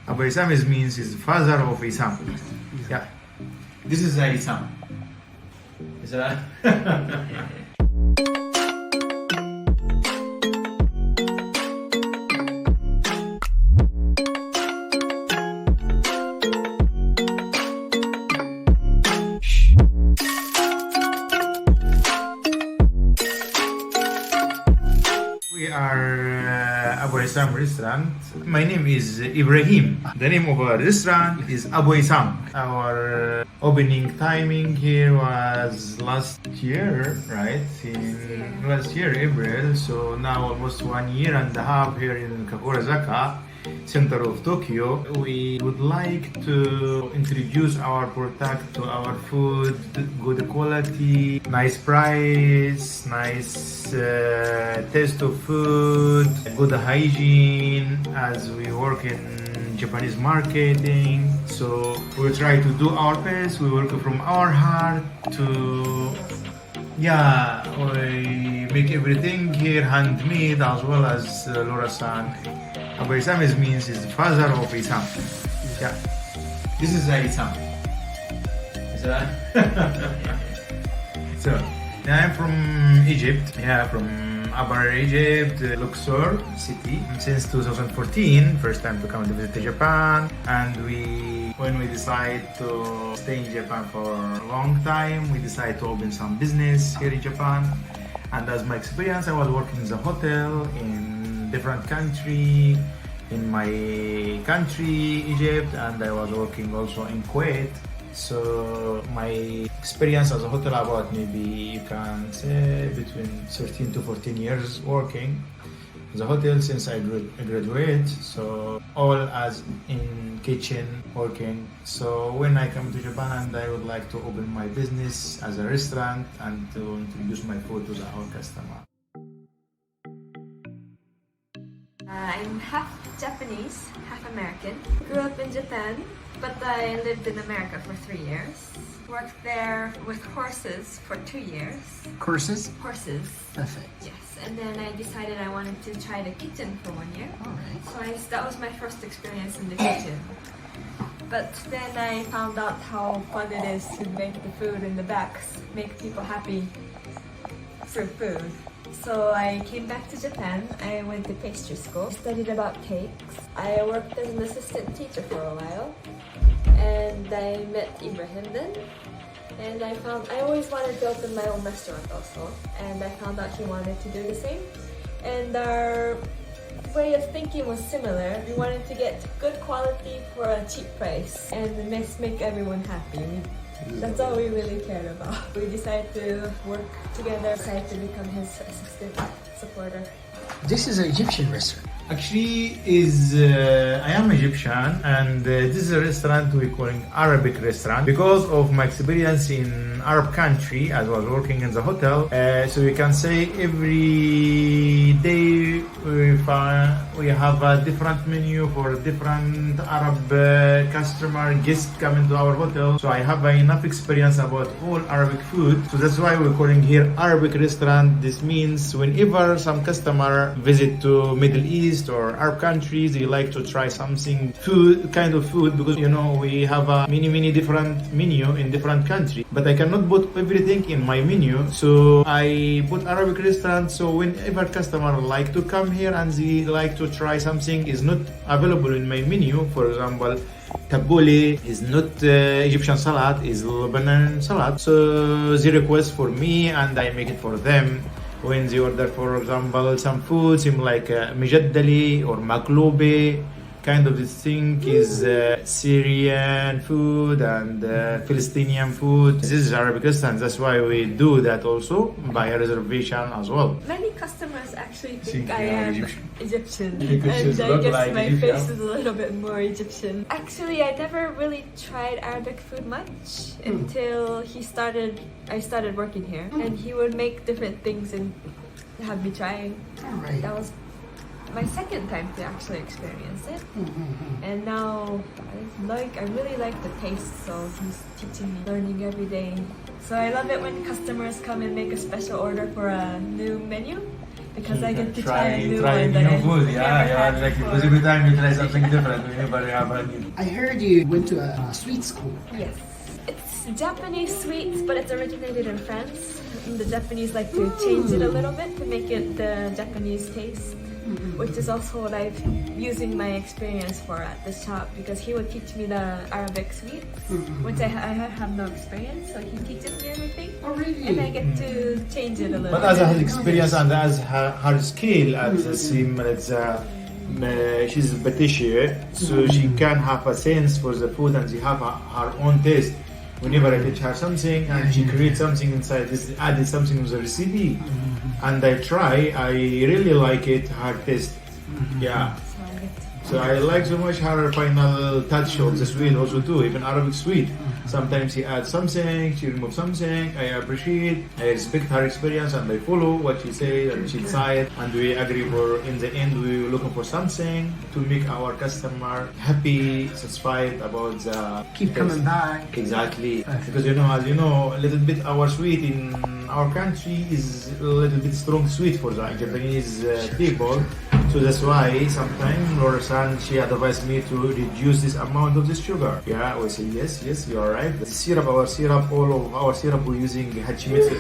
Abu Essam means is father of Essam. Yeah. This is Essam. Is that? We are Abu Essam restaurant. My name is Ibrahim. The name of our restaurant is Abu Essam. Our opening timing here was last year, right? In last year, April. So now almost 1.5 years here in Kakurazaka, center of Tokyo. We would like to introduce our product to our food, good quality, nice price, nice taste of food, good hygiene as we work in Japanese marketing. So we try to do our best. We work from our heart to we make everything here handmade as well as Laura-san. Abu Essam means is father of Essam. Yeah. This is Essam. So I'm from Egypt. Yeah, from Upper Egypt, Luxor city. Since 2014, first time to come to visit Japan. And when we decide to stay in Japan for a long time, we decide to open some business here in Japan. And as my experience, I was working in the hotel in different country. In my country, Egypt, and I was working also in Kuwait. So my experience as a hotel about maybe you can say between 13 to 14 years working in the hotel since I graduate. So all as in kitchen working. So when I come to Japan and I would like to open my business as a restaurant and to introduce my food to our customer. I'm half Japanese, half American. Grew up in Japan, but I lived in America for 3 years. Worked there with horses for 2 years. Courses? Horses. Perfect. Yes, and then I decided I wanted to try the kitchen for 1 year. Alright. So that was my first experience in the kitchen. But then I found out how fun it is to make the food in the backs, make people happy through food. So I came back to Japan. I went to pastry school, studied about cakes. I worked as an assistant teacher for a while, and I met Ibrahim then. And I always wanted to open my own restaurant also, and I found out he wanted to do the same. And our way of thinking was similar. We wanted to get good quality for a cheap price and make everyone happy. That's all we really cared about. We decided to work together, decided to become his assistant supporter. This is an Egyptian restaurant. Actually, I am Egyptian, and this is a restaurant we call it Arabic restaurant because of my experience in Arab country as I was working in the hotel. So we can say every day we have a different menu for different Arab customer guests coming to our hotel. So I have enough experience about all Arabic food. So that's why we're calling here Arabic restaurant. This means whenever some customer visit to Middle East or Arab countries, they like to try something kind of food because we have a many different menu in different countries, but I cannot put everything in my menu, so I put Arabic restaurant. So whenever customer like to come here and they like to try something is not available in my menu, for example tabbouleh is not Egyptian salad, is Lebanon salad, so they request for me and I make it for them. When they order, for example, some food, seem like mijaddali or makloube, kind of this thing is Syrian food and Palestinian food. This is Arabic restaurant, that's why we do that also by a reservation as well. Many customers actually think I am Egyptian, Because and I guess like my Egyptian. face is a little bit more Egyptian. Actually, I never really tried Arabic food much until I started working here, and he would make different things and have me trying. Alright. That was my second time to actually experience it, and now I really like the taste, so he's teaching me, learning every day. So I love it when customers come and make a special order for a new menu, because I get to try try a new try one that new I food. never Yeah, had exactly. before. Because every time you try something different, whenever you have a new. I heard you went to a sweet school. Yes. It's Japanese sweets, but it's originated in France. And the Japanese like to change it a little bit to make it the Japanese taste, which is also what I've using my experience for at the shop, because he would teach me the Arabic sweets, which I have no experience, so he teaches me everything. Oh, really? And I get to change it a little But as bit. her experience and as her skill at the same, she's a patissier, so she can have a sense for the food and she have her own taste. Whenever I teach her something and she creates something inside this, added something to the recipe, and I try, I really like it, her taste. Yeah. So I get to- So I like so much her final touch of the sweet also too, even Arabic sweet. Sometimes she adds something, she removes something. I appreciate, I respect her experience, and I follow what she says and she decides, and we agree for in the end we're looking for something to make our customer happy, satisfied about the Keep taste. coming back. Exactly, Perfect. because as you know, a little bit our sweet in our country is a little bit strong sweet for the Japanese people. So that's why sometimes Laura-san, she advised me to reduce this amount of this sugar. Yeah, I will say yes, you are right. The syrup, all of our syrup, we're using hachimitsu,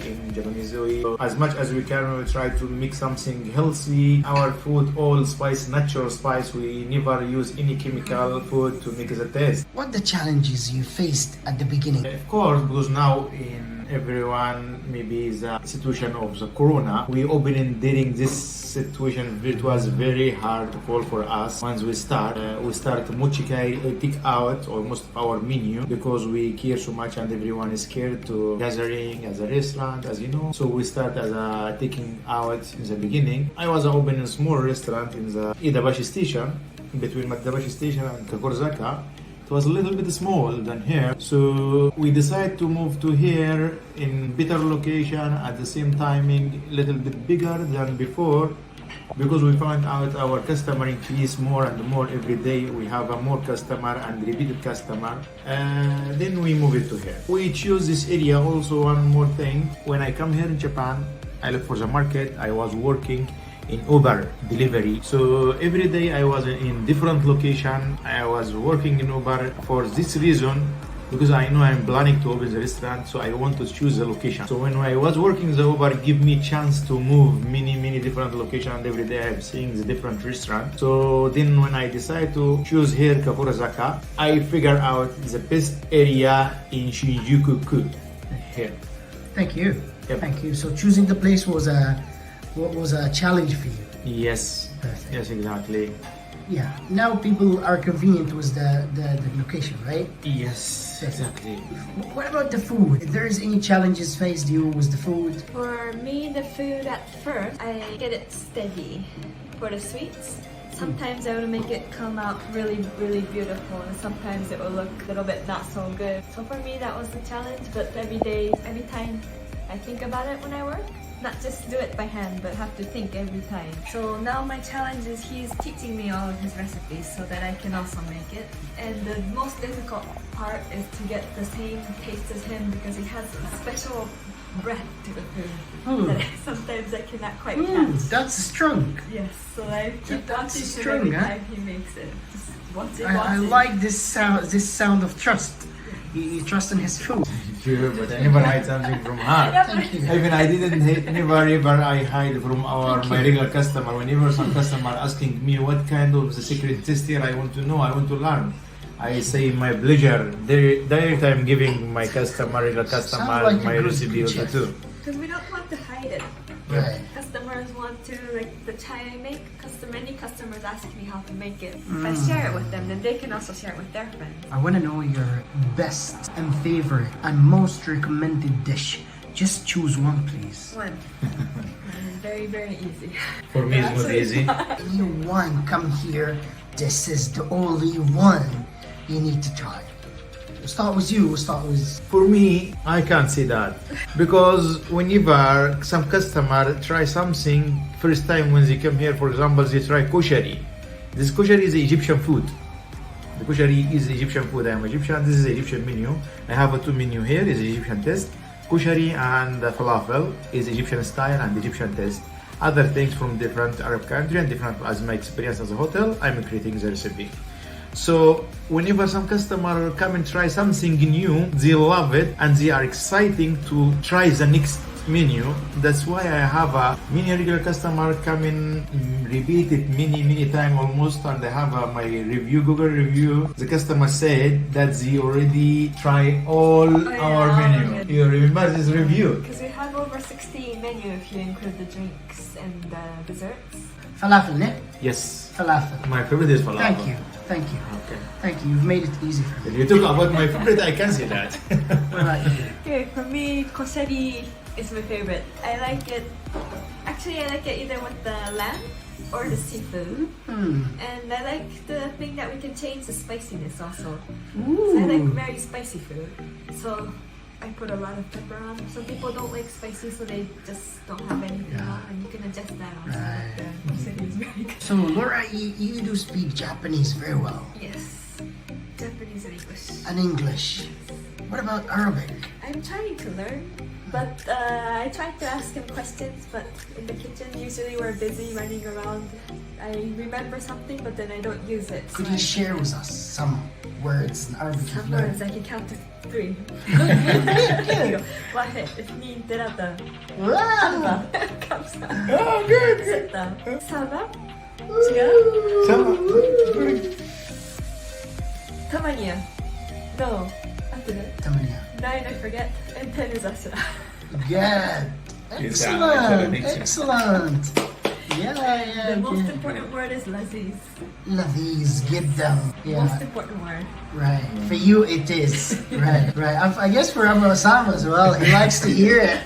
in Japanese. As much as we can, we try to make something healthy. Our food, all spice, natural spice. We never use any chemical food to make the taste. What the challenges you faced at the beginning? Of course, because now in everyone maybe the situation of the corona, we opening during this situation. It was very hard to call for us. Once we start mochikai take out almost our menu because we care so much and everyone is scared to gathering as a restaurant, as you know. So we start as a taking out in the beginning. I was opening a small restaurant in the Idabashi station, between Madabashi station and Kakorzaka. It was a little bit small than here, so we decided to move to here in better location at the same timing, a little bit bigger than before, because we found out our customer increase more and more every day. We have a more customer and repeated customer. Then we move it to here. We choose this area. Also, one more thing: when I come here in Japan, I look for the market. I was working in Uber delivery. So every day I was in different location. I was working in Uber for this reason, because I know I'm planning to open the restaurant, so I want to choose the location. So when I was working the Uber, give me chance to move many different locations. Every day I'm seeing the different restaurant. So then when I decide to choose here Kafurazaka, I figure out the best area in Shinjuku here. Thank you. Yep. Thank you. So choosing the place was a challenge for you. Yes. Perfect. Yes, exactly. Yeah. Now people are convenient with the location, right? Yes, exactly. What about the food? If there is any challenges faced you with the food? For me, the food at first, I get it steady. For the sweets, sometimes I will make it come out really beautiful, and sometimes it will look a little bit not so good. So for me, that was the challenge. But every time I think about it when I work, not just do it by hand, but have to think every time. So now my challenge is he's teaching me all of his recipes so that I can also make it. And the most difficult part is to get the same taste as him, because he has a special breath to the food that sometimes I cannot quite catch. That's strong. Yes, so I keep That's watching him strong, every huh? time he makes it. Just watching. I like this sound of trust. You trust in his food. Sure, but I never hide something from her. Thank you. Even I didn't never ever I hide from my regular customer. Whenever some customer asking me what kind of the secret test here, I want to know, I want to learn. I say my pleasure. Direct I'm giving my regular customer, like a my good recipe also chef. too. Because we don't want to hide it. Right. Customers want to, like the chai I make, many customers ask me how to make it. If I share it with them, then they can also share it with their friends. I want to know your best and favorite and most recommended dish. Just choose one, please. One. Very easy. For me it's not easy. Anyone come here, this is the only one you need to try. We'll start with you. We'll start with... For me, I can't say that, because whenever some customer try something first time when they come here, for example, they try koshari. This koshari is Egyptian food. The koshari is Egyptian food. I am Egyptian. This is the Egyptian menu. I have a two menu here. Is Egyptian taste. Koshari and falafel is Egyptian style and Egyptian taste. other things from different Arab country and different as my experience as a hotel. I'm creating the recipe. So whenever some customer come and try something new, they love it and they are exciting to try the next menu. That's why I have a many regular customer come in, repeat it many times almost, and I have my review, Google review. The customer said that they already try all our menu. You remember this review? Because we have over 60 menu if you include the drinks and the desserts. Falafel, ne? Yes. Falafel. My favorite is falafel. Thank you. Thank you. Okay. Thank you. You've made it easy for If me. you talk about my favorite, I can say that. What about you? Okay, for me, koshari is my favorite. I like it. Actually, I like it either with the lamb or the seafood. And I like the thing that we can change the spiciness also. So I like very spicy food. So I put a lot of pepper on. Some people don't like spicy, so they just don't have anything on, and you can adjust that also. Right. The koshari is very good. So Laura, you do speak Japanese very well. Yes, Japanese and English. And English. What about Arabic? I'm trying to learn, but I tried to ask him questions, but in the kitchen usually we're busy running around. I remember something, but then I don't use it. Could you share with us some words in Arabic you've Some learned? words I can count to 3. واحد اثنين ثلاثة Wow! خمسة Oh, good! ستة سبعة ثمانية. No, after that. Tamania. 9 I forget, and 10 is Asra. Good. Yes, Excellent. excellent. Excellent. Yeah. The most good. important word is Laziz. Laziz, get them. Most Yeah, important word. right. For you, it is. Right. I guess for Abu Osama as well, he likes to hear it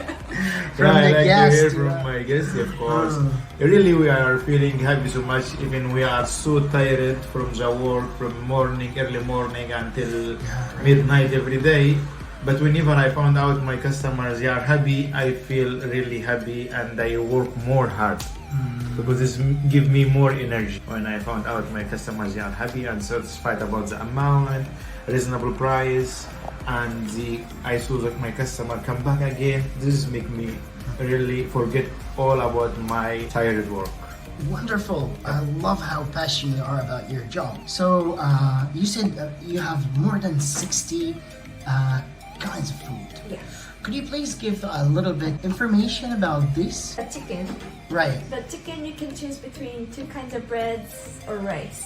from I the like guest. to hear from my guests, of course. Mm. Really, we are feeling happy so much. Even we are so tired from the work, from morning, early morning until midnight every day. But whenever I found out my customers they are happy, I feel really happy and I work more hard. Because this give me more energy. When I found out my customers they are happy and satisfied about the amount, reasonable price, and I saw that my customer come back again. This make me really forget all about my tired work. Wonderful. I love how passionate you are about your job. So, you said you have more than 60 kinds of food. Yes. Could you please give a little bit information about this? The chicken. Right. The chicken you can choose between 2 kinds of breads or rice.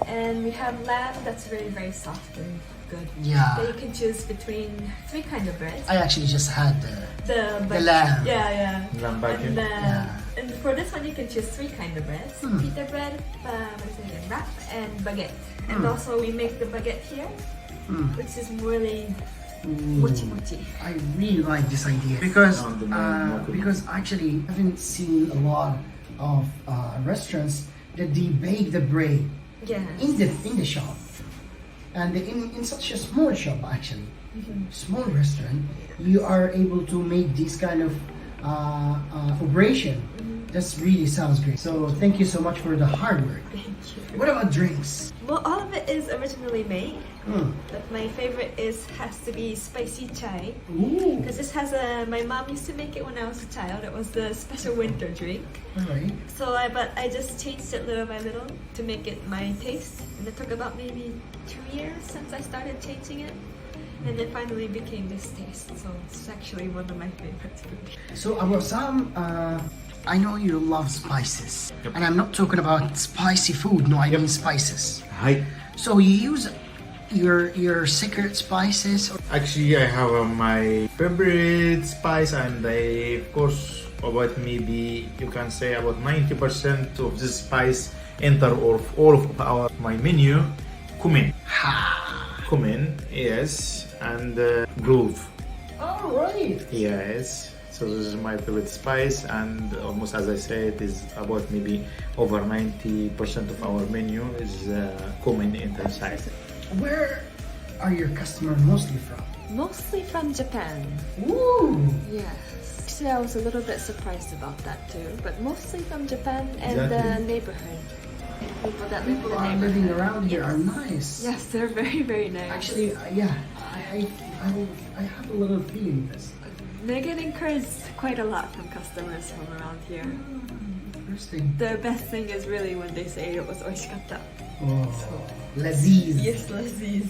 And we have lamb that's very soft and good. Yeah. Then you can choose between 3 kinds of breads. I actually just had The lamb. Yeah. Lamb bacon. And for this one you can choose 3 kinds of breads. Pita bread, what is it again? Wrap and baguette. And also we make the baguette here, which is really mochi. I really like this idea because On the main because actually I haven't seen a lot of restaurants that they bake the bread Yes. in the shop, and in such a small shop actually, small restaurant, you are able to make this kind of operation. That really sounds great. So thank you so much for the hard work. Thank you. What about drinks? Well, all of it is originally made, Mm. but my favorite has to be spicy chai. Ooh. Because this has my mom used to make it when I was a child. It was the special winter drink. All right. So but I just changed it little by little to make it my taste. And it took about maybe 2 years since I started changing it. And it finally became this taste. So it's actually one of my favorite food. So Abu Sam, I know you love spices, Yep. and I'm not talking about spicy food. No, I mean spices. Hi. So you use your secret spices? Or Actually, I have my favorite spice, and of course, about maybe you can say about 90% of this spice enter of all of my menu. Cumin, cumin, yes, and clove, all right. yes. So this is my favorite spice, and almost as I said, is about maybe over 90% of our menu is cumin inside. Where are your customers mostly from? Mostly from Japan. Ooh. Yes. Actually, I was a little bit surprised about that too. But mostly from Japan and Exactly. the neighborhood. People that live in People the are neighborhood. living around here are nice. Yes, they're very nice. Actually, yeah, I have a little feeling this. They get encouraged quite a lot from customers from around here. Interesting. The best thing is really when they say it was oishikatta. Oh, Laziz. Yes, Laziz.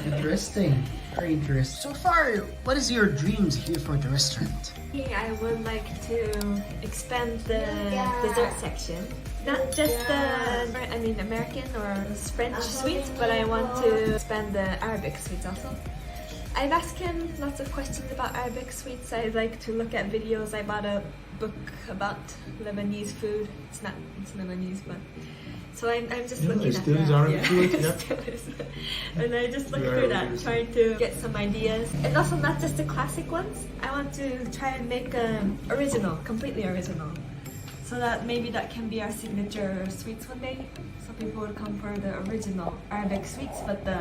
Interesting. Very interesting. So far, what is your dreams here for the restaurant? I would like to expand the dessert section. Not just the American or French sweets, but I want to expand the Arabic sweets also. I've asked him lots of questions about Arabic sweets. I like to look at videos. I bought a book about Lebanese food. It's Lebanese, but so I'm just looking at still that. is Arabic food, yeah. Still is. And I just look through that, trying to get some ideas. And also not just the classic ones. I want to try and make original, completely original. So that maybe that can be our signature sweets one day. So people would come for the original Arabic sweets, but the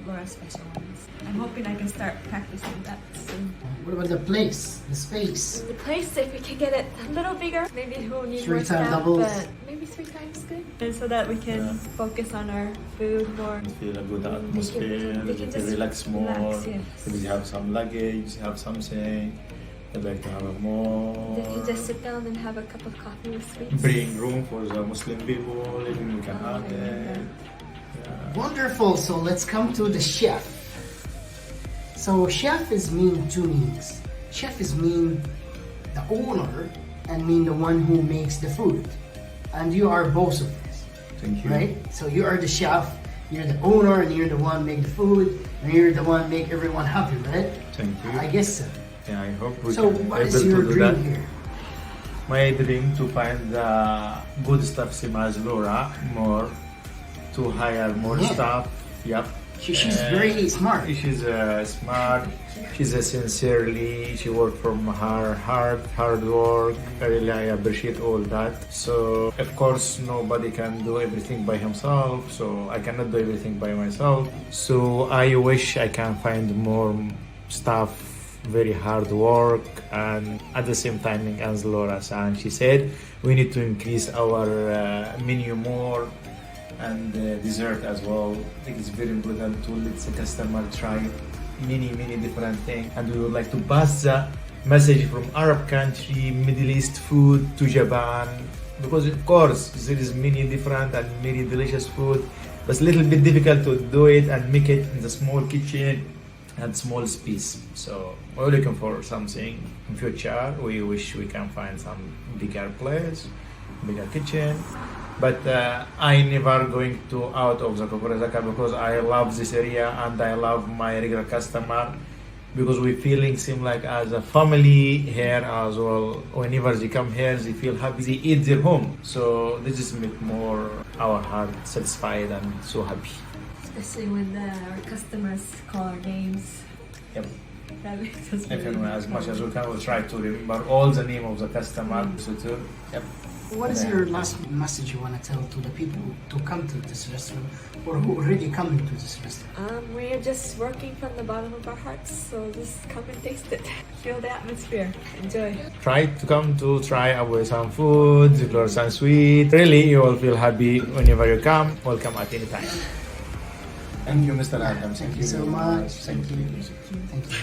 Laura special ones. I'm hoping I can start practicing that soon. What about the place, the space? The place, if we can get it a little bigger, maybe we'll need more 3 times staff, doubles. but maybe 3 times good. And so that we can focus on our food more. Feel a good atmosphere, we can just relax more. relax, yes. If you have some luggage, have something, I'd like to have more. They can just sit down and have a cup of coffee with sweets. Bring room for the Muslim people, even we can have it. Yeah. Wonderful. So let's come to the chef. So chef is mean 2 meanings. Chef is mean the owner and mean the one who makes the food. And you are both of this. Thank you. Right? So you are the chef, you're the owner, and you're the one make the food, and you're the one make everyone happy, right? Thank you. I guess so. Yeah, I hope we So can what able is your to do dream that. here? My dream to find good staff same as Laura, more to hire more Yeah. staff. Yep. She's very smart. She's smart. She's sincerely. She worked from her hard work. Really, I appreciate all that. So of course, nobody can do everything by himself. So I cannot do everything by myself. So I wish I can find more staff. Very hard work, and at the same time, as Laura and she said, we need to increase our menu more and dessert as well. I think it's very important to let the customer try many different things, and we would like to pass the message from Arab country, Middle East food to Japan, because of course there is many different and many delicious food, but it's a little bit difficult to do it and make it in the small kitchen and small space. So we're looking for something in future. We wish we can find some bigger place, bigger kitchen. But I never going to out of Asakusa because I love this area and I love my regular customer, because we feeling seem like as a family here as well. Whenever they come here, they feel happy. They eat their home. So this just make more our heart satisfied and so happy. Especially when our customers call our names. Yep. That makes us If really and as much proud. as we can, we'll try to remember all the name of the customer. So too. Yep. What is your last message you want to tell to the people to come to this restaurant or who already coming to this restaurant? We're just working from the bottom of our hearts, so just come and taste it. Feel the atmosphere. Enjoy. Try to come to try our some food, explore some sweet. Really, you will feel happy whenever you come. Welcome at any time. Thank you, Mr. Adam. Thank you so much. Thank you. Thank you.